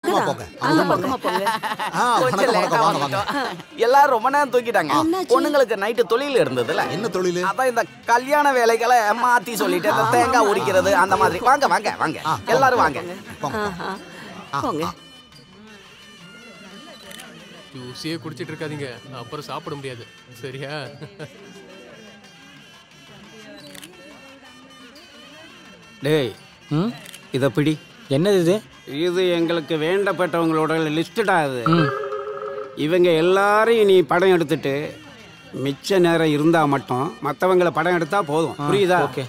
பக்கமா போங்க. அந்த பக்கமா போங்க. கொஞ்சம் லேட்டா வந்துட்டோம். எல்லாரும் ரொம்ப நேரம் தூக்கிட்டாங்க. பொண்ணுங்களுக்கு நைட்டு தொழில் இருந்ததுல. என்ன தொழில்? அதான் இந்த கல்யாண வேலைகளை மாத்தி சொல்லிட்டு இந்த தேங்காய் உரிக்கிறது அந்த மாதிரி. வாங்க வாங்க வாங்க எல்லாரும் வாங்க. போங்க. ஜூஸியே குடிச்சிட்டு இருக்காதீங்க, அப்புறம் சாப்பிட முடியாது. சரியா? டேய், இதை பிடி. என்னது இது? இது எங்களுக்கு வேண்டப்பட்டவங்களோட லிஸ்டடா. இது இவங்க எல்லாரையும் நீ படம் எடுத்துட்டு மிச்ச நேரம் இருந்தா மட்டும் மற்றவங்களை படம் எடுத்தா போதும். புரியுதா? ஓகே.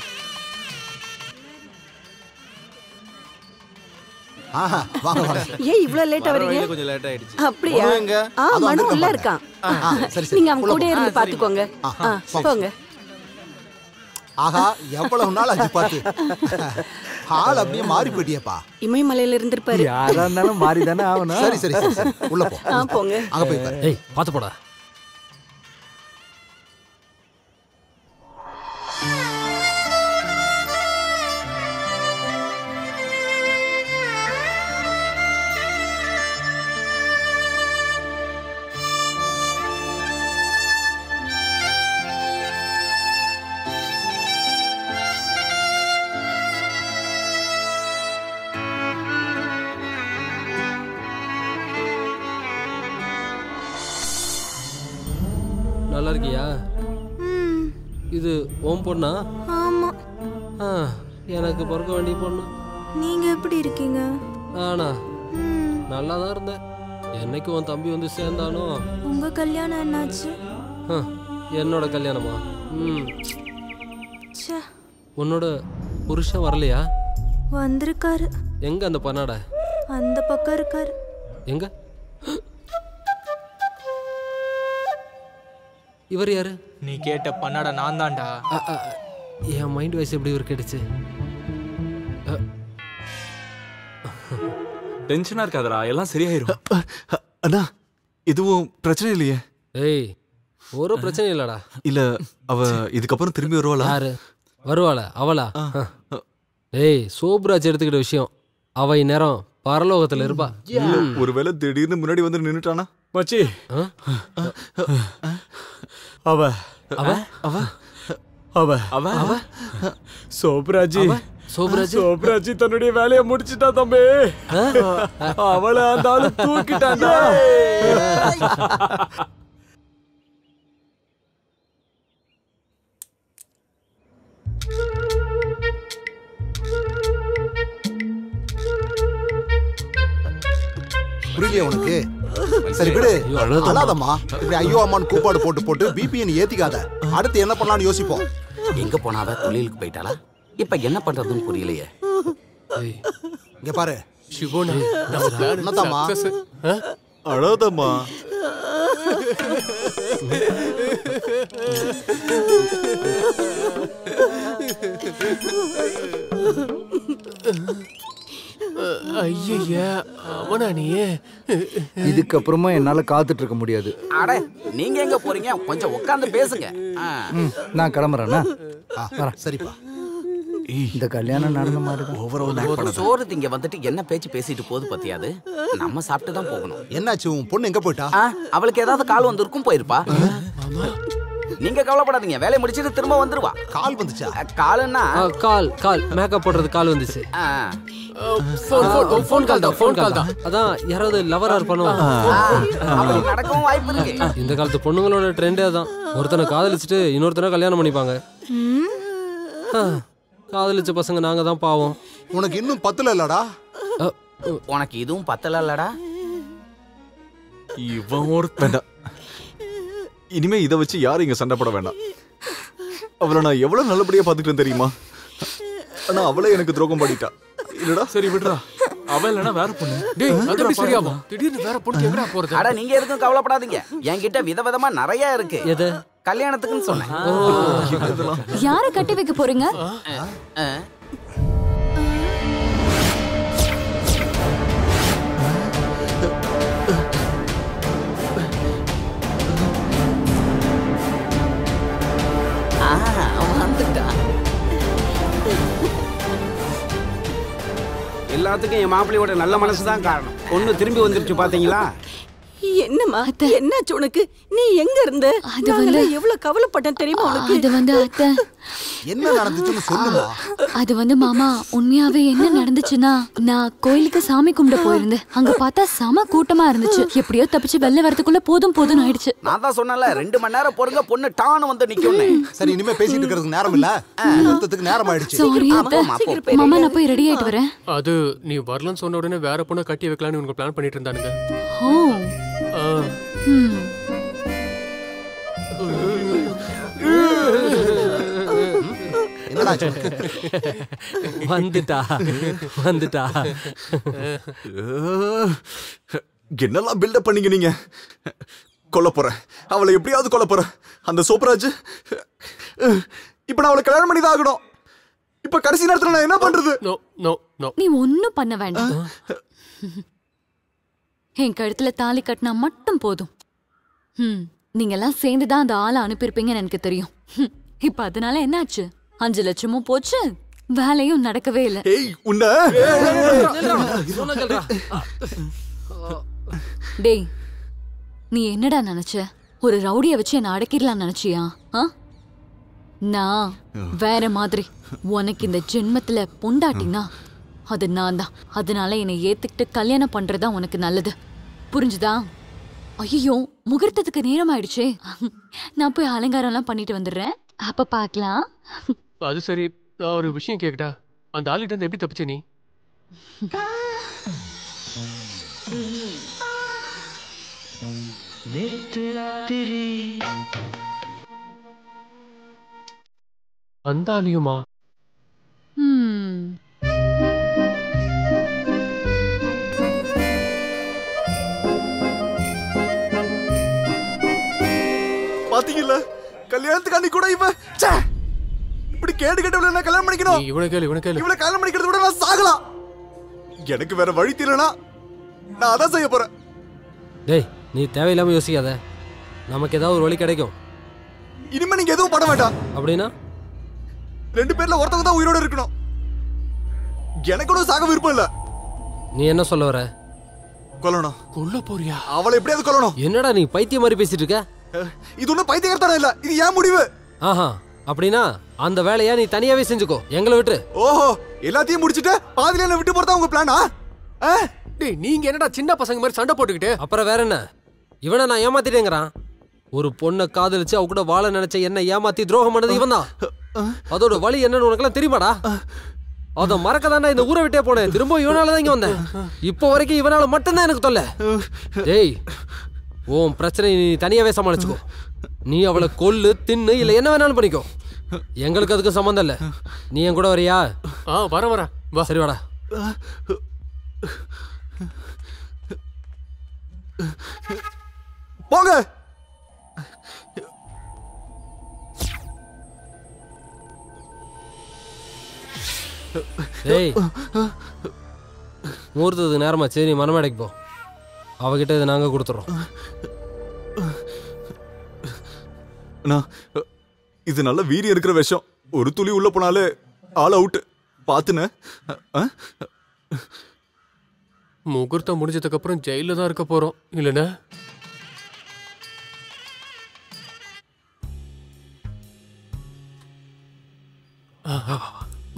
வாங்க வாங்க. ஏன் இவ்ளோ லேட்டா வரீங்க? கொஞ்சம் லேட் ஆயிடுச்சு. அப்படியா? மனு உள்ள இருக்கான். நீங்க அவங்க கூட இருந்து பாத்துக்கோங்க. போங்க. ஆஹா, எவ்வளவு நாள் ஆச்சு பாத்து. ஆள் அப்படியே மாறி போயிட்டியப்பா. இமயமலையில இருந்திருப்பாரு. யாரா இருந்தாலும் மாறி தானே ஆகணும். சரி சரி சரி, உள்ள போ. போங்க. அங்க போய் பாரு. ஏய், பாத்து போடா. நல்லா இருக்கியா? இது ஓம் பொண்ணா? ஆமா. எனக்கு பிறக்க வேண்டிய பொண்ணு. நீங்க எப்படி இருக்கீங்க? ஆனா நல்லா தான் இருந்தேன். என்னைக்கு உன் தம்பி வந்து சேர்ந்தானோ. உங்க கல்யாணம் என்னாச்சு? என்னோட கல்யாணமா? ச்சே. உன்னோட புருஷன் வரலையா? வந்திருக்காரு. எங்க அந்த பண்ணாட? அந்த பக்கம் இருக்காரு. எங்க? இவர் யாரு? நீ கேட்ட பண்ணாட நான் தான்டா. என் மைண்ட் வாய்ஸ் எப்படி இவர் கேட்டுச்சு? டென்ஷனா இருக்காதடா, எல்லாம் சரியாயிரும். அண்ணா, எதுவும் பிரச்சனை இல்லையே? ஏய், ஒரு பிரச்சனை இல்லடா. இல்ல, அவ இதுக்கப்புறம் திரும்பி வருவாளா? யாரு வருவாளா? அவளா? ஏய், சோப்ராஜ் எடுத்துக்கிட்ட விஷயம். அவ இந்நேரம் பரலோகத்துல இருப்பா. ஒருவேளை திடீர்னு முன்னாடி வந்து நின்னுட்டானா? மச்சி, அவ அவ அவ அவ அவ அவ சோப்ராஜி சோப்ராஜி தன்னுடைய வேலையை முடிச்சிட்டா தம்பி. அவளை அந்த ஆளு தூக்கிட்டாண்டா. புரியலையா உனக்கு? சரி விடு, அழாதம்மா. இப்படி ஐயோ அம்மான்னு கூப்பாடு போட்டு போட்டு பிபிஎன் ஏத்திக்காத. அடுத்து என்ன பண்ணலாம்னு யோசிப்போம். எங்க போனாவ தொழிலுக்கு போயிட்டாளா? இப்ப என்ன பண்றதுன்னு புரியலையே. இங்க பாரு சிவோனே, என்னதாம்மா? அழாதம்மா. ஐயா, அவனா நீ? இதுக்கப்புறமா என்னால காத்துட்டு இருக்க முடியாது. அட, நீங்க எங்க போறீங்க? கொஞ்சம் உட்கார்ந்து பேசுங்க. நான் கிளம்புறேன்னா? சரிப்பா. இந்த கல்யாணம் நடந்த மாதிரி சோறு திங்க வந்துட்டு என்ன பேச்சு பேசிட்டு போது பத்தியாது. நம்ம சாப்பிட்டு தான் போகணும். என்னாச்சு? உன் பொண்ணு எங்க போயிட்டா? அவளுக்கு ஏதாவது கால் வந்திருக்கும், போயிருப்பா. நீங்க கவலைப்படாதீங்க, வேலையை முடிச்சிட்டு திரும்ப வந்துருவா. கால் வந்துச்சா? கால்னா கால் மேக்கப் போடுறது கால் வந்துச்சு. ஃபோன் கால் தான். அதான் யாராவது லவரா இருப்பானோ. நடக்கவும் வாய்ப்பு இருக்கு. இந்த காலத்து பொண்ணுங்களோட ட்ரெண்டே தான். ஒருத்தனை காதலிச்சுட்டு இன்னொருத்தனை கல்யாணம் பண்ணிப்பாங்க. காதலிச்ச பசங்க நாங்க தான் பாவம். உனக்கு இன்னும் பத்தல இல்லடா? உனக்கு இதுவும் பத்தல இல்லடா? இவன் ஒரு வேண்டாம். இனிமே இதை வச்சு யாரும் இங்க சண்டை போட வேண்டாம். அவளை நான் எவ்வளவு நல்லபடியா பாத்துக்கிட்டேன் தெரியுமா? ஆனா அவளே எனக்கு துரோகம் பண்ணிட்டா. இல்லடா? சரி விடுறா, அவ இல்லனா வேற பொண்ணு. டேய், அது எப்படி சரியாமா? திடீர்னு வேற பொண்ணு எங்கடா போறது? அட, நீங்க எதுக்கும் கவலைப்படாதீங்க. என்கிட்ட விதவிதமா நிறைய இருக்கு. எது? கல்யாணத்துக்குன்னு சொன்னேன். யாரை கட்டி வைக்க போறீங்க? எல்லாத்துக்கும் என் மாப்பிள்ளையோட நல்ல மனசு தான் காரணம். பொண்ணு திரும்பி வந்துருச்சு பாத்தீங்களா? என்னம்மா என்னாச்சு உனக்கு? நீ எங்க இருந்த? எவ்வளவு கவலைப்பட்டேன் தெரியுமா உனக்கு? அது வந்து அத்தை, என்ன நடந்துச்சுன்னு சொல்லுமா. அது வந்து மாமா உண்மையாவே என்ன நடந்துச்சுன்னா, நான் கோயிலுக்கு சாமி கும்பிட போயிருந்தேன். அங்க பார்த்தா செம கூட்டமா இருந்துச்சு. எப்படியோ தப்பிச்சு வெளில வரதுக்குள்ள போதும் ஆயிடுச்சு. நான் தான் சொன்னல 2 மணி நேரம் பொறுங்க, பொண்ணு டான்னு வந்து நிக்கும்னே. சரி, இனிமே பேசிட்டு இருக்கிறதுக்கு நேரம் இல்ல, நிறுத்தத்துக்கு நேரம் ஆயிடுச்சு. சாரி அத்தை. மாமா நான் போய் ரெடி ஆயிட்டு வரேன். அது நீ வரலன்னு சொன்ன உடனே வேற பொண்ணை கட்டி வைக்கலாம்னு உங்க பிளான் பண்ணிட்டு இருந்தானுங்க. ஓ வந்துட்டா. என்னெல்லாம் பில்டப் பண்ணீங்க நீங்க? கொல்ல போறேன் அவளை, எப்படியாவது கொல்ல போறேன். அந்த சோப்ராஜ் இப்ப நான் அவளை கல்யாணம் பண்ணி தான் ஆகணும். இப்ப கடைசி நேரத்துல நான் என்ன பண்றது? நீ ஒன்னும் பண்ண வேண்டாம். என் கழுத்துல தாலி கட்டினா மட்டும் போதும். நீங்க எல்லாம் சேர்ந்துதான் அந்த ஆளை அனுப்பியிருப்பீங்கன்னு எனக்கு தெரியும். இப்ப அதனால என்னாச்சு? 5 லட்சமும் போச்சு, வேலையும் நடக்கவே இல்லை. டேய், நீ என்னடா நினைச்ச? ஒரு ரவுடிய வச்சு என்ன அடக்கிடலாம் நினைச்சியா? நான் வேற மாதிரி. உனக்கு இந்த ஜென்மத்துல பொண்டாட்டினா அது நான் தான். அதனால என்னை ஏத்துக்கிட்டு கல்யாணம் பண்றதா உனக்கு நல்லது, புரிஞ்சுதா? ஐயோ, முகூர்த்தத்துக்கு நேரம் ஆயிடுச்சே. நான் போய் அலங்காரம் எல்லாம் பண்ணிட்டு வந்துடுறேன், அப்ப பாக்கலாம். அது சரி, நான் ஒரு விஷயம் கேக்கட்டா? அந்த ஆளுகிட்ட இருந்து எப்படி தப்பிச்ச நீ? அந்த ஆளியுமா? பாத்தீங்கல்ல, கல்யாணத்துக்கு அன்னைக்கு கூட இவன் இப்படி கேடு கேட்டவள நான் கல்யாணம் பண்ணிக்கணும். இவனை கல்யாணம் பண்ணிக்கிறத விட நான் சாகலாம். எனக்கு வேற வழி தெரியலனா நான் அதான் செய்ய போறேன். டேய், நீ தேவையில்லாம யோசிக்காத, நமக்கு ஏதாவது ஒரு வழி கிடைக்கும். இனிமே நீங்க எதுவும் பண்ண வேண்டாம். அப்படின்னா 2 பேர்ல ஒருத்தங்க தான் உயிரோட இருக்கணும். எனக்கு கூட சாக விருப்பம் இல்ல. நீ என்ன சொல்ல வர? கொல்லணும். கொல்ல போறியா? அவளை எப்படியாவது கொல்லணும். என்னடா நீ பைத்தியம் மாதிரி பேசிட்டு இருக்க? இது ஒன்னும் பைத்தியக்காரத்தனம் இல்ல, இது ஏன் முடிவு. ஆஹா, அப்படின்னா அந்த வேலையா நீ தனியாவே செஞ்சுக்கோ, எங்களை விட்டு. ஓஹோ, எல்லாத்தையும் முடிச்சிட்டு பாதியில என்ன விட்டு போறதா உங்க பிளானா? டேய், நீங்க என்னடா சின்ன பசங்க மாதிரி சண்டை போட்டுக்கிட்டு? அப்புறம் வேற என்ன? இவனை நான் ஏமாத்திட்டேங்கிறான். ஒரு பொண்ணை காதலிச்சு அவ கூட வாழ நினைச்ச என்ன ஏமாத்தி துரோகம் பண்ணது இவன் தான். அதோட வழி என்னன்னு உனக்கெல்லாம் தெரியுமாடா? அத மறக்க தானே இந்த ஊரை விட்டே போனேன். திரும்ப இவனாலதான் இங்க வந்தேன். இப்போ வரைக்கும் இவனால மட்டும்தான் எனக்கு தொல்லை. டேய், உன் பிரச்சனை நீ தனியாவே சமாளிச்சுக்கோ. நீ அவளை கொல்லு, தின்னு, இல்ல என்ன வேணாலும் பண்ணிக்கோ. எங்களுக்கு அதுக்கு சம்பந்தம் இல்ல. நீ என் கூட வரியா? வர வா. சரி வாடா. போங்க. டேய், முகூர்த்தத்துக்கு நேரமா, சரி மனமேடைக்கு போ. அவகிட்ட இதை நாங்க கொடுத்துறோம். இது நல்ல வீரியம் இருக்கிற விஷயம். ஒரு துளி உள்ள போனாலே ஆல் அவுட். பாத்துன முகூர்த்தம் முடிஞ்சதுக்கு அப்புறம் ஜெயில தான் இருக்க போறோம் இல்லனா?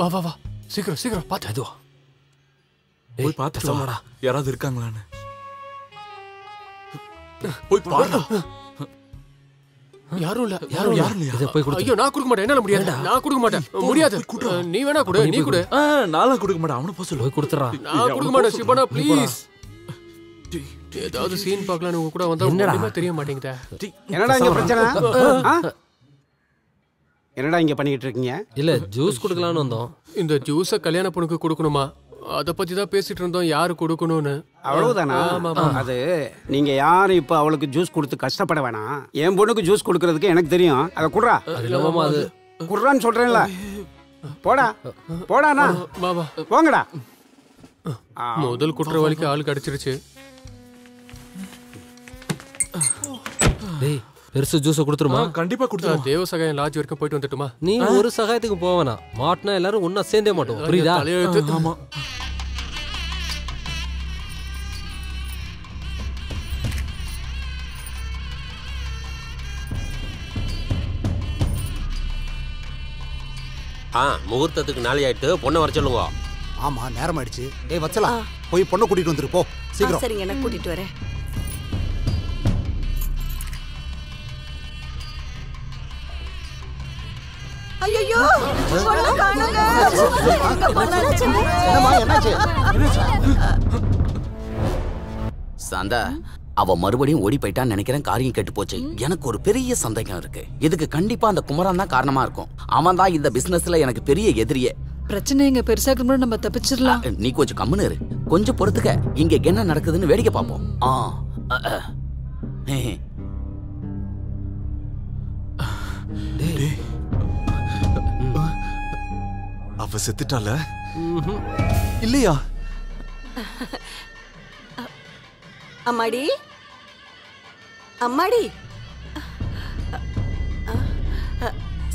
வா வா வா, சீக்கிரம் சீக்கிரம் பாத்து. அதுவா போய் பார்த்து சொல்லடா, யாராவது இருக்காங்களான்னு போய் பாருடா. யாரும் இல்ல, யாரும் இல்ல. இத போய் கொடுத்து. ஐயோ, நான் கொடுக்க மாட்டேன். என்னால முடியாது. நான் கொடுக்க மாட்டேன். முடியாது. நீ வேணா கொடு, நீ கொடு. நாளா கொடுக்க மாட்டேன். அவன போய் சொல்லு. போய் கொடுத்துறா. நான் கொடுக்க மாட்டேன். சிபனா ப்ளீஸ். ஏதாவது சீன் பார்க்கலாம் உங்க கூட வந்தா ஒண்ணுமே தெரிய மாட்டேங்குதே. என்னடா இங்க பிரச்சனை? என்னடா இங்க பண்ணிட்டு இருக்கீங்க? இல்ல, ஜூஸ் குடுக்கலாம்னு வந்தோம். இந்த ஜூஸ கல்யாண பொண்ணுக்கு கொடுக்கணுமா? அத பத்தி தான் பேசிட்டு இருந்தோம், யாரு கொடுக்கணும்னு. அவ்வளவுதானா? அது நீங்க யாரும் இப்ப அவளுக்கு ஜூஸ் கொடுத்து கஷ்டப்பட வேணாம். என் பொண்ணுக்கு ஜூஸ் கொடுக்கறதுக்கு எனக்கு தெரியும். அத குடுறா. அது குடுறான்னு சொல்றேன்ல. போடா போடாண்ணா, போங்கடா. முதல் குற்றவாளிக்கு ஆள் கிடைச்சிருச்சு. டேய், பெருசு ஜூஸ கொடுத்துருமா? கண்டிப்பா கொடுத்துறேன். தேவ சகாயம் லாட்ஜ் வரைக்கும் போயிட்டு வந்துட்டுமா? நீ ஒரு சகாயத்துக்கு போவனா? மாட்னா எல்லாரும் ஒண்ணா சேர்ந்தே மாட்டோம், புரியுதா? ஆமா. முகூர்த்தத்துக்கு நாளை ஆயிட்டு பொண்ணை வர சொல்லுங்க. ஆமா நேரம் ஆயிடுச்சு. ஏய் வச்சலா போய் பொண்ணை கூட்டிட்டு வந்துரு போ சீக்கிரம். சரிங்க நான் கூட்டிட்டு வரேன். ஐயோ பொண்ணு காணுங்க. என்னாச்சு? சாந்தா அவ மறுபடியும் ஓடி போயிட்டான்னு நினைக்கிறேன். காரியம் கெட்டு போச்சு. எனக்கு ஒரு பெரிய சந்தேகம் இருக்கு. இதுக்கு கண்டிப்பா அந்த குமரன் தான் காரணமா இருக்கும். அவன் தான் இந்த பிசினஸ்ல எனக்கு பெரிய எதிரியே. பிரச்சனை இங்க பெருசாக்கு முன்னாடி நம்ம தப்பிச்சிடலாம். நீ கொஞ்சம் கம்முன்னு இரு. கொஞ்சம் பொறுத்துக்க. இங்க என்ன நடக்குதுன்னு வேடிக்கை பார்ப்போம். அவ செத்துட்டால இல்லையா? அம்மாடி அம்மாடி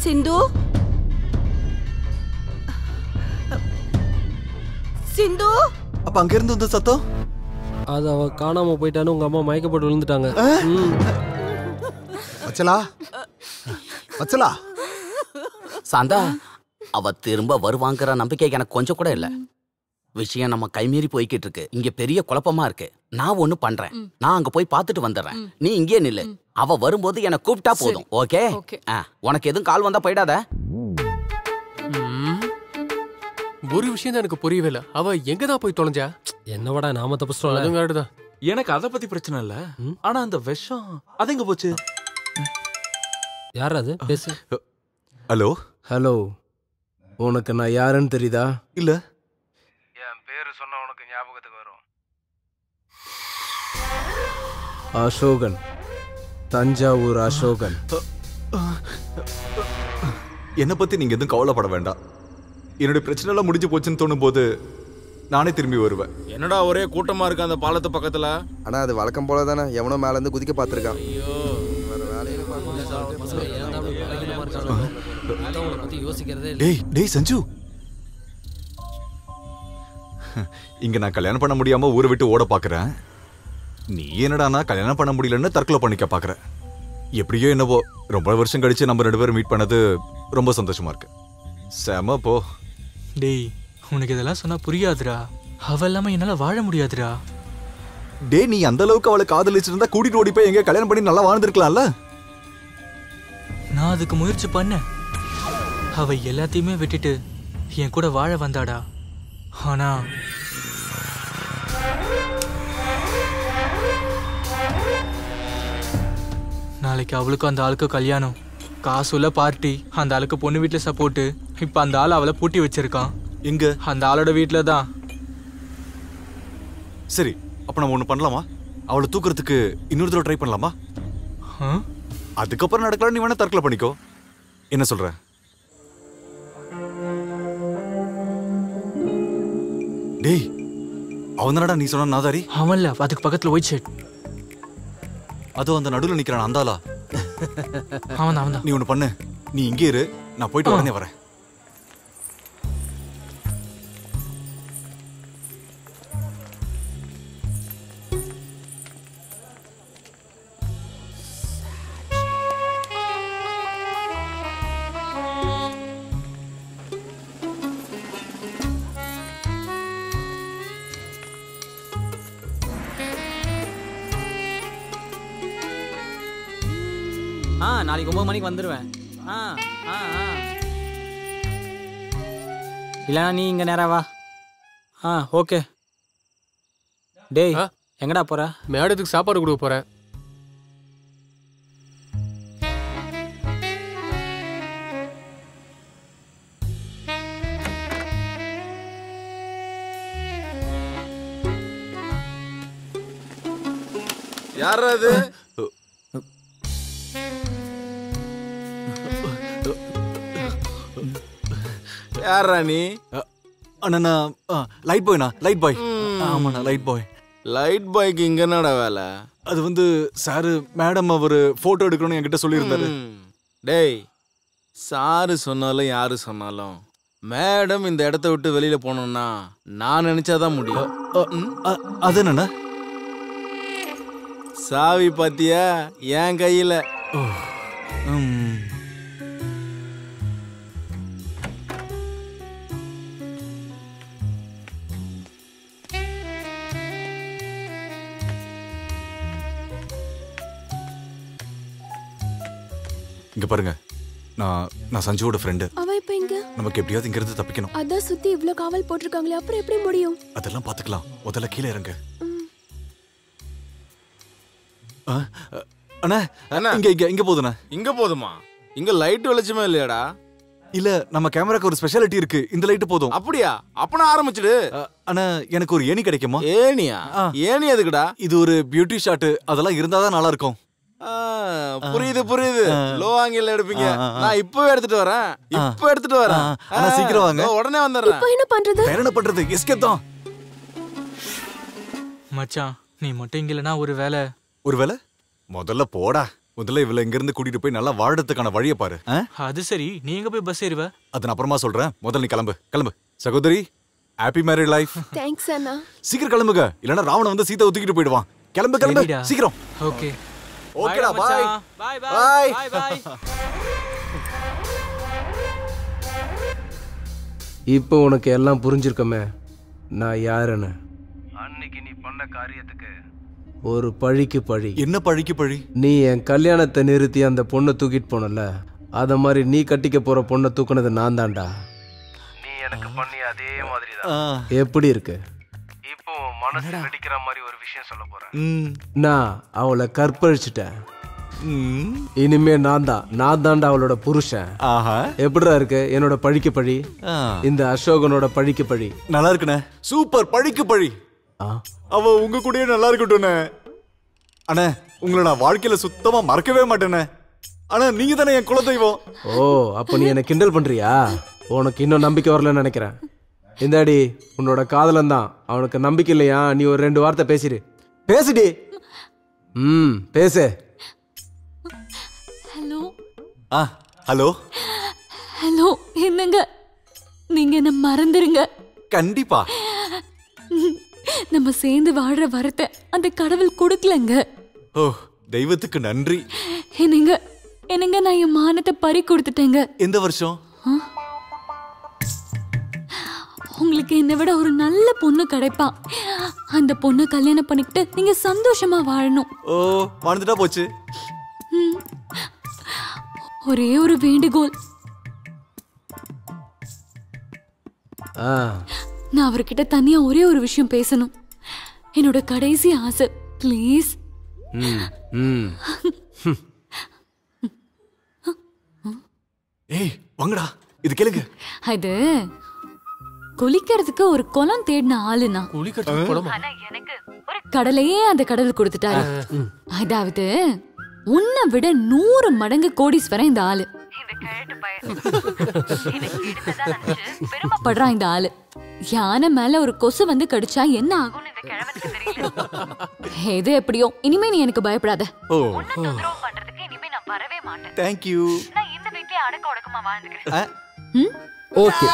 சிந்து சிந்து. அப்ப அங்க இருந்து வந்த சத்தம் அது அவ காணாம போயிட்டான்னு உங்க அம்மா மயக்கப்பட்டு விழுந்துட்டாங்க. வச்சலா வச்சலா. சாந்தா அவ திரும்ப வருவாங்கிற நம்பிக்கை எனக்கு கொஞ்சம் கூட இல்ல. விஷயம் நம்ம கைமீறி போய்கிட்டு இருக்கு. இங்க பெரிய குழப்பமா இருக்கு. நான் ஒண்ணு பண்றேன். நான் அங்க போய் பாத்துட்டு வந்துடுறேன். நீ இங்கே நில்லு. அவ வரும்போது என்ன கூப்பிட்டா போதும். ஓகே? உனக்கு எதுவும் கால் வந்தா போயிடாத. ஒரு விஷயம் தான் எனக்கு புரியவே இல்ல. அவ எங்கதான் போய் தொலைஞ்சா? என்னவடா நாம தப்பிச்சிட்டோம். அதுவும் கரெக்ட். எனக்கு அத பத்தி பிரச்சனை இல்ல. ஆனா அந்த விஷம் அது எங்க போச்சு? யார் அது? பேசு. ஹலோ ஹலோ, உனக்கு நான் யாருன்னு தெரியுதா? இல்ல. என் பேரு சொன்ன உனக்கு ஞாபகத்துக்கு வரும். அசோகன், தஞ்சாவூர் அசோகன். என்ன பத்தி நீங்க எதுவும் கவலைப்பட வேண்டாம். என்னுடைய பிரச்சனை எல்லாம் முடிஞ்சு போச்சுன்னு தோணும் போது நானே திரும்பி வருவேன். என்னடா ஒரே கூட்டமா இருக்கு அந்த பாலத்து பக்கத்துல? ஆனா அது வழக்கம் போல தானே. எவனோ மேல இருந்து குதிக்க பாத்துருக்கான். டேய் சஞ்சு, இங்க நான் கல்யாணம் பண்ண முடியாம ஊரை விட்டு ஓட பாக்குறேன். நீ என்னடானா கல்யாணம் பண்ண முடியலன்னு தற்கொலை பண்ணிக்க பாக்குற. எப்படியோ என்னவோ ரொம்ப வருஷம் கழிச்சு நம்ம 2 பேரும் மீட் பண்ணது ரொம்ப சந்தோஷமா இருக்கு. செம போ. டேய் உனக்கு இதெல்லாம் சொன்னா புரியாதுடா. அவ இல்லாம என்னால வாழ முடியாதுடா. டேய் நீ அந்த அளவுக்கு அவளை காதலிச்சிருந்தா கூட்டிட்டு ஓடி போய் எங்க கல்யாணம் பண்ணி நல்லா வாழ்ந்துருக்கலாம்ல. நான் அதுக்கு முயற்சி பண்ணேன். அவ எல்லாத்தையுமே விட்டுட்டு என் கூட வாழ வந்தாடா. ஆனா நாளைக்கு அவளுக்கும் அந்த ஆளுக்கு கல்யாணம், காசுல பார்ட்டி, அந்த ஆளுக்கு பொண்ணு வீட்டுல சப்போர்ட். இப்ப அந்த ஆள் அவளை பூட்டி வச்சிருக்கான். எங்க? அந்த ஆளோட வீட்டுல தான். சரி, அப்ப நம்ம ஒண்ணு பண்ணலாமா? அவளை தூக்குறதுக்கு இன்னொரு தடவை ட்ரை பண்ணலாமா? அதுக்கப்புறம் நடக்கலாம். நீ வேணா தற்கொலை பண்ணிக்கோ. என்ன சொல்ற? டேய் அவன்தானடா நீ சொன்ன நாதாரி? அவன்ல அதுக்கு பக்கத்துல ஒயிட் ஷர்ட். அதோ அந்த நடுவுல நிக்கிறான் அந்தாளா? அவன். நீ ஒண்ணு பண்ணு. நீ இங்கே இரு, நான் போயிட்டு உடனே வரேன். நாளைக்கு 9 மணிக்கு வந்துடுவேன். இல்லைனா நீ இங்கே நேரா வா. ஓகே. டேய் எங்கடா போற? மேடத்துக்கு சாப்பாடு கொடுக்க போறேன். யாரா அது? யாரா நீ? அண்ணா லைட் பாய்ண்ணா. Light boy. ஆமாண்ணா லைட் பாய். லைட் பாய்க்கு இங்க என்னடா வேலை? அது வந்து சாரு மேடம் அவரு போட்டோ எடுக்கணும்னு என்கிட்ட சொல்லியிருந்தாரு. டேய் சாரு சொன்னாலும் யாரு சொன்னாலும் மேடம் இந்த இடத்த விட்டு வெளியில போனோம்னா நான் நினைச்சாதான் முடியும். அது என்னண்ணா? சாவி பாத்தியா என் கையில. இங்க பாருங்க, நான் சஞ்சுவோட ஃப்ரெண்டு. அவ இப்ப எங்க? நமக்கு எப்படியாவது இங்க இருந்து தப்பிக்கணும். அதான் சுத்தி இவ்ளோ காவல் போட்டிருக்காங்களே, அப்புறம் எப்படி முடியும்? அதெல்லாம் பாத்துக்கலாம். முதல்ல கீழே இறங்க. அண்ணா இங்க இங்க இங்க போதுண்ணா. இங்க போதுமா? இங்க லைட் வெளிச்சமே இல்லையாடா? இல்ல, நம்ம கேமராக்கு ஒரு ஸ்பெஷாலிட்டி இருக்கு. இந்த லைட் போதும். அப்படியா? அப்ப நான் ஆரம்பிச்சிடு. அண்ணா எனக்கு ஒரு ஏணி கிடைக்குமா? ஏணியா? ஏணி எதுக்குடா? இது ஒரு பியூட்டி ஷாட், அதெல்லாம் இருந்தாதான் நல்லா இருக்கும். புரியுது புரியுது. லோ ஆங்கிள் எடுப்பீங்க. நான் இப்பவே எடுத்துட்டு வரேன். அண்ணா சீக்கிரம் வாங்க. உடனே வந்துடுறேன். இப்போ என்ன பண்றது? வேற என்ன பண்றது? எஸ்கேப் தான். மச்சான் நீ மட்டும் இங்க இல்லனா ஒரு வேலை முதல்ல போடா. முதல்ல இவள இங்க இருந்து கூட்டிட்டு போய் நல்லா வாழறதுக்கான வழியை பாரு. அது சரி, நீ எங்க போய் பஸ் ஏறுவ? அத நான் அப்புறமா சொல்றேன். முதல்ல நீ கிளம்பு. சகோதரி, ஹாப்பி மேரிட் லைஃப். தேங்க்ஸ் அண்ணா. சீக்கிரம் கிளம்புங்க, இல்லனா ராவணன் வந்து சீதா தூக்கிட்டு போயிடுவான். கிளம்பு சீக்கிரம். ஓகே ஓகேடா, பை பை. இப்போ உனக்கு எல்லாம் புரிஞ்சிருக்கமே நான் யாருன்னு. அன்னைக்கு நீ பண்ண காரியத்துக்கு ஒரு பழிக்கு பழி. என்ன பழிக்கு பழி? நீ என் கல்யாணத்தை நிறுத்தி அந்த பொண்ணை தூக்கிட்டு போனல, அத மாதிரி நீ கட்டிக்க போற பொண்ணை தூக்குனது நான் தான்டா. நீ எனக்கு பண்ணி அதே மாதிரி தான். எப்படி இருக்கு? இப்போ மனசு வெடிக்கிற மாதிரி ஒரு விஷயம் சொல்ல போறேன். நான் அவளை கற்பழிச்சிட்டேன். இனிமே நான் தான்டா அவளோட புருஷன். எப்படிடா இருக்கு என்னோட பழிக்கு பழி? இந்த அசோகனோட பழிக்கு பழி நல்லா இருக்குண்ணே. சூப்பர். பழிக்கு பழி. அவ உங்க கூடயே நல்லா இருக்கட்டும்ண்ணே. அண்ணே, உங்களை நான் வாழ்க்கையில சுத்தமா மறக்கவே மாட்டேண்ணே. ஆனா நீங்க தானே என் குலதெய்வம். ஓ, அப்ப நீ என்ன கிண்டல் பண்றியா? உனக்கு இன்னும் நம்பிக்கை வரலன்னு நினைக்கிறேன். இந்தாடி உன்னோட காதலன் தான். அவனுக்கு நம்பிக்கை இல்லையா? நீ ஒரு 2 வார்த்தை பேசுடி. பேசு. ஹலோ. ஹலோ, என்னங்க நீங்க என்ன மறந்துருங்க. கண்டிப்பா. நம்ம சேர்ந்து வாழ்ற வரத்தை அந்த கடவுள் கொடுக்கலங்க. ஓ, தெய்வத்துக்கு நன்றி. என்னங்க நான் என் மானத்தை பறி கொடுத்துட்டேங்க. எந்த வருஷம்? உங்களுக்கு என்னை விட ஒரு நல்ல பொண்ணு கிடைப்பா. அந்த பொண்ணு கல்யாணம் பண்ணிக்கிட்டு நீங்க சந்தோஷமா வாழணும். ஓ, வாழ்ந்துட்டா போச்சு. ஒரே ஒரு வேண்டுகோள். நான் அவர்கிட்ட தனியா ஒரே ஒரு விஷயம் பேசணும். என்னோட கடைசி ஆசை, ப்ளீஸ். ஏய் வாங்கடா, இது கேளுங்க. அது குளிக்கிறதுக்கு ஒரு குளம் தேடின ஆளுனா. ஆனா எனக்கு ஒரு கடலையே அந்த கடவுள் கொடுத்துட்டாரு. அதாவது உன்னை விட 100 மடங்கு கோடீஸ்வரன் இந்த ஆளு. பெருமைப்படுறான் இந்த ஆளு. யானை மேல ஒரு கொசு வந்து கடிச்சா என்ன ஆகும்னு இந்த கிழவனுக்கு தெரியல. எது எப்படியோ இனிமே நீ எனக்கு பயப்படாத. பண்றதுக்கு இனிமே நான் வரவே மாட்டேன். Thank you. நான் இந்த வீட்லயே அடக்க ஒடுக்கமா வாழ்ந்துக்கிறேன். ஓகே.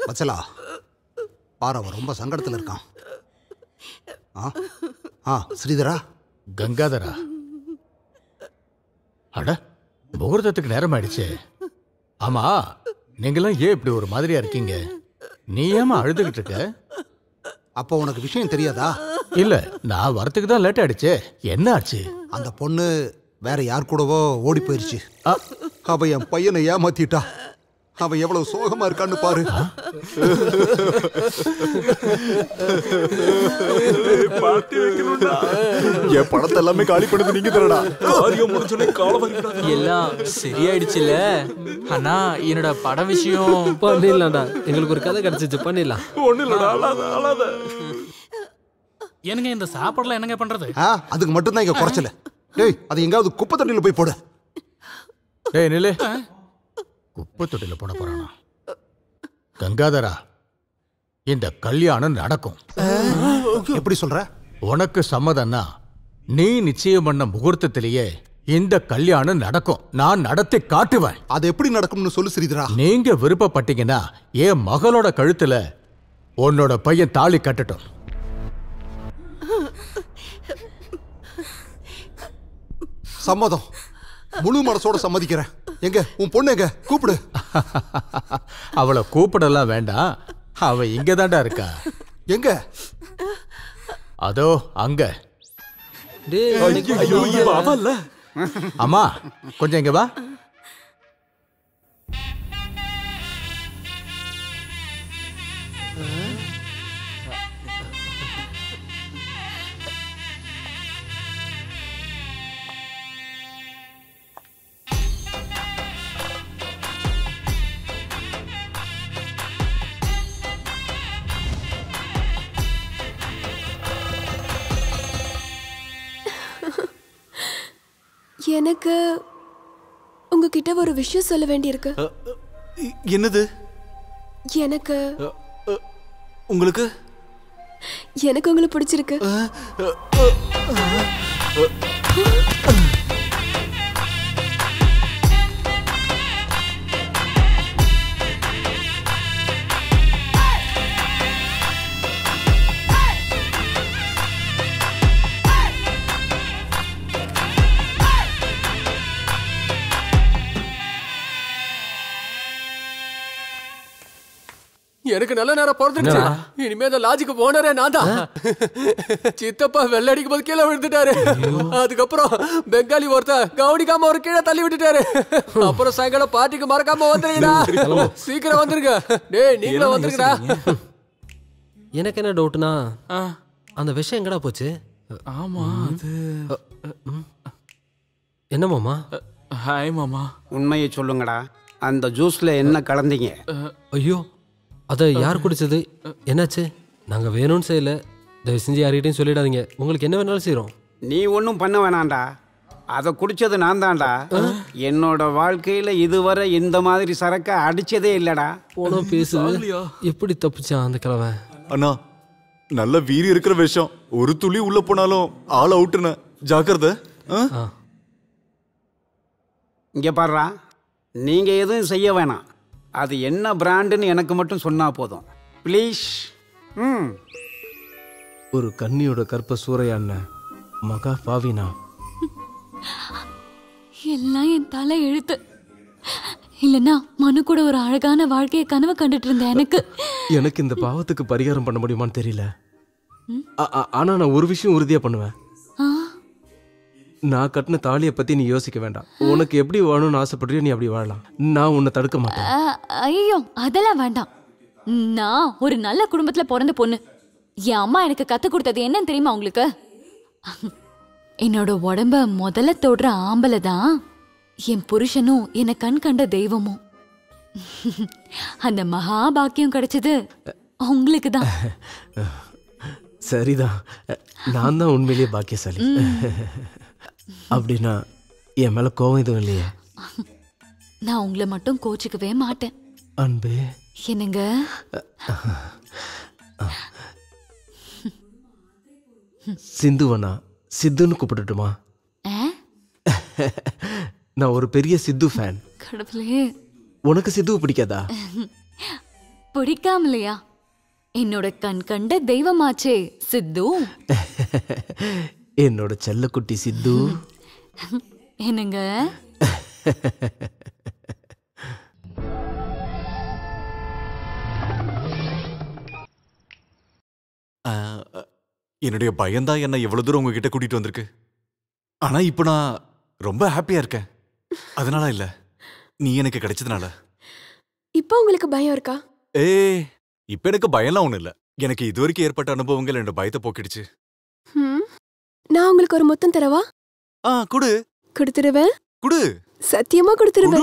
வச்சலா பாரு, அவன் ரொம்ப சங்கடத்துல இருக்கான். ஸ்ரீதரா. கங்காதரா, அட முகூர்த்தத்துக்கு நேரம் ஆயிடுச்சு. ஆமா, நீங்களாம் ஏன் இப்படி ஒரு மாதிரியா இருக்கீங்க? நீ ஏமா அழுதுகிட்டு இருக்க? அப்போ உனக்கு விஷயம் தெரியாதா? இல்ல, நான் வரத்துக்கு தான் லேட் ஆயிடுச்சு. என்ன ஆச்சு? அந்த பொண்ணு வேற யார் கூடவோ ஓடி போயிருச்சு. அவ என் பையனை ஏமாத்திட்டா. அவன் எவ்வளவு சோகமா இருக்கான்னு பாரு. என் பணத்தை எல்லாமே காலி பண்ணது நீங்க தரடா. காரியம் முடிஞ்சோடனே எல்லாம் சரியாயிடுச்சுல. அண்ணா, என்னோட பட விஷயம் பண்ணிடலாம்டா. எங்களுக்கு ஒரு கதை கிடைச்சிச்சு, பண்ணிடலாம். ஒண்ணு இல்லடா, அழாத. என்னங்க இந்த சாப்பாடுலாம் என்னங்க பண்றது? அதுக்கு மட்டும்தான் இங்க குறைச்சல. டேய், அது எங்காவது குப்பை தண்ணியில போய் போடு. டேய் நில்லு. குப்பை தொட்டில போட போறானா? கங்காதரா, இந்த கல்யாணம் நடக்கும். எப்படி சொல்ற? உனக்கு சம்மதம்னா நீ நிச்சயம் பண்ண முகூர்த்தத்திலேயே இந்த கல்யாணம் நடக்கும். நான் நடத்தி காட்டுவேன். அது எப்படி நடக்கும்னு சொல்லு ஸ்ரீதரா. நீங்க விருப்பப்பட்டீங்கன்னா என் மகளோட கழுத்துல உன்னோட பையன் தாலி கட்டட்டும். சம்மதம். முழு மனசோட சம்மதிக்கிறேன். எங்க உன் பொண்ணு எங்க? கூப்பிடு. அவளை கூப்பிடலாம் வேண்டாம், அவ இங்கதான்டா இருக்கா. எங்க? அதோ அங்க. ஐயோ, இவ அவல்ல. அம்மா கொஞ்சம் இங்க வா. எனக்கு உங்ககிட்ட ஒரு விஷயம் சொல்ல வேண்டியிருக்கு. என்னது? எனக்கு உங்களுக்கு எனக்கு உங்களை பிடிச்சிருக்கு. எனக்கு நல்ல நேரம் பிறந்துருச்சு. இனிமே அந்த லாஜிக்கு போனரே நான் தான். சித்தப்பா வெள்ள அடிக்கும் போது கீழே விழுந்துட்டாரு. அதுக்கப்புறம் பெங்காலி ஒருத்தர் கவனிக்காம ஒரு கீழே தள்ளி விட்டுட்டாரு. அப்புறம் சாயங்காலம் பார்ட்டிக்கு மறக்காம வந்துருங்கடா. சீக்கிரம் வந்துருங்க. டேய் நீங்களும் வந்துருங்கடா. எனக்கு என்ன டவுட்னா அந்த விஷயம் எங்கடா போச்சு? ஆமா அது என்ன மாமா? ஹாய் மாமா. உண்மையை சொல்லுங்கடா, அந்த ஜூஸ்ல என்ன கலந்தீங்க? ஐயோ, அதை யார் குடிச்சது? என்னாச்சு? நாங்கள் வேணும்னு செய்யல. தயவு செஞ்சு யார்கிட்டையும் சொல்லிடாதீங்க. உங்களுக்கு என்ன வேணாலும் செய்கிறோம். நீ ஒன்றும் பண்ண வேணாண்டா. அதை குடிச்சது நான் தான்டா. என்னோட வாழ்க்கையில் இதுவரை இந்த மாதிரி சரக்கை அடிச்சதே இல்லடா. போனோம் பேசு. எப்படி தப்பிச்சான் அந்த கிழமை? அண்ணா, நல்ல வீரி இருக்கிற விஷயம். ஒரு துளி உள்ள போனாலும் ஆள் அவுட்டுன. ஜாக்கிரதை. இங்கே பாடுறா, நீங்கள் எதுவும் செய்ய வேணாம். அது என்ன பிராண்டுன்னு எனக்கு மட்டும் சொன்னா போதும் ப்ளீஸ். ஒரு கன்னியோட கற்ப சூறையாண்ண மகா பாவினா. எல்லாம் என் தலை எழுத்து. இல்லைன்னா மனு கூட ஒரு அழகான வாழ்க்கையை கனவு கண்டுட்டு இருந்தேன். எனக்கு இந்த பாவத்துக்கு பரிகாரம் பண்ண முடியுமான்னு தெரியல. ஆனா நான் ஒரு விஷயம் உறுதியா பண்ணுவேன். நான் கட்டின தாலியை பத்தி நீ யோசிக்க வேண்டாம். உனக்கு எப்படி வாழணும்னு ஆசைப்படுறியோ நீ அப்படி வாழலாம். நான் உன்னை தடுக்க மாட்டேன். ஐயோ அதெல்லாம் வேண்டாம். நான் ஒரு நல்ல குடும்பத்துல பிறந்த பொண்ணு. என் அம்மா எனக்கு கத்து கொடுத்தது என்னன்னு தெரியுமா உங்களுக்கு? என்னோட உடம்ப முதல்ல தொடுற ஆம்பளை தான் என் புருஷனும் என்னை கண் கண்ட தெய்வமும். அந்த மகா பாக்கியம் கிடைச்சது உங்களுக்கு தான். சரிதான், நான் தான் உண்மையிலேயே பாக்கியசாலி. அப்படின்னா என் மேல கோவம் எதுவும் இல்லையா? நான் உங்களை மட்டும் கோச்சிக்கவே மாட்டேன். அன்பே. என்னங்க? சிந்துவனா சித்துன்னு கூப்பிடட்டுமா? நான் ஒரு பெரிய சித்து ஃபேன். கடவுளே, உனக்கு சித்துவை பிடிக்காதா? பிடிக்காமலையா? என்னோட கண் கண்ட தெய்வமாச்சே சித்து. என்னோட செல்லக்குட்டி சித்து. என்னங்க? என்னுடைய பயம்தான் என்ன எவ்வளவு தூரம் உங்ககிட்ட கூட்டிட்டு வந்திருக்கு. ஆனா இப்ப நான் ரொம்ப ஹாப்பியா இருக்கேன். அதனால இல்ல, நீ எனக்கு கிடைச்சதுனால. இப்போ உங்களுக்கு பயம் இருக்கா? இப்ப எனக்கு பயம்லாம் ஒண்ணு இல்ல. எனக்கு இதுவரைக்கும் ஏற்பட்ட அனுபவங்கள் என்னோட பயத்தை போக்கிடுச்சு. நான் உங்களுக்கு ஒரு முத்தம் தரவா? குடு. கொடுத்துருவேன். குடு. சத்தியமா கொடுத்துருவேன்.